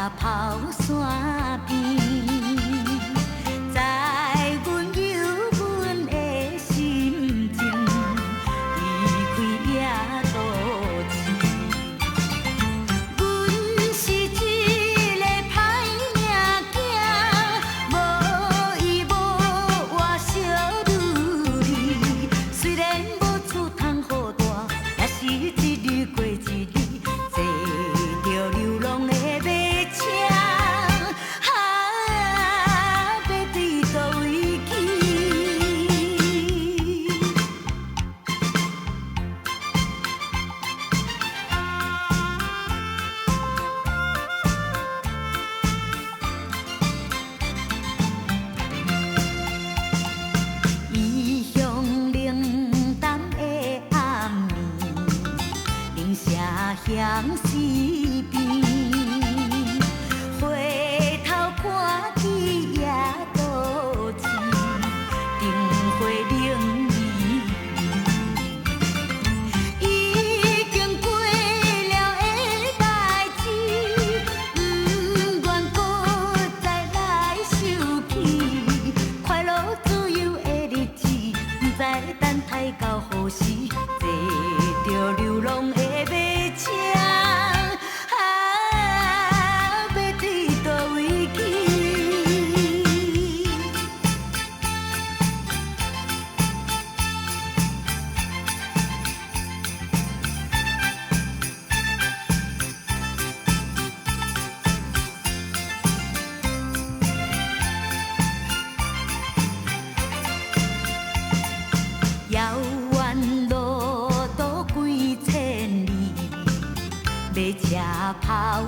跑山边，在阮忧阮的心情，离开野都市。阮是一个歹命囝，无依无靠小女儿，虽然无厝通好住，也是一日过一日，坐着流浪的马车，要对倒位去？异乡冷淡的暗暝，零舍乡西边，回头看去野都市，灯火冷意。已经过了的代志，不愿搁再来受气。快乐自由的日子，不知等待到何时，坐着流浪的马车，要对倒位去？遥远路途几千里，马车跑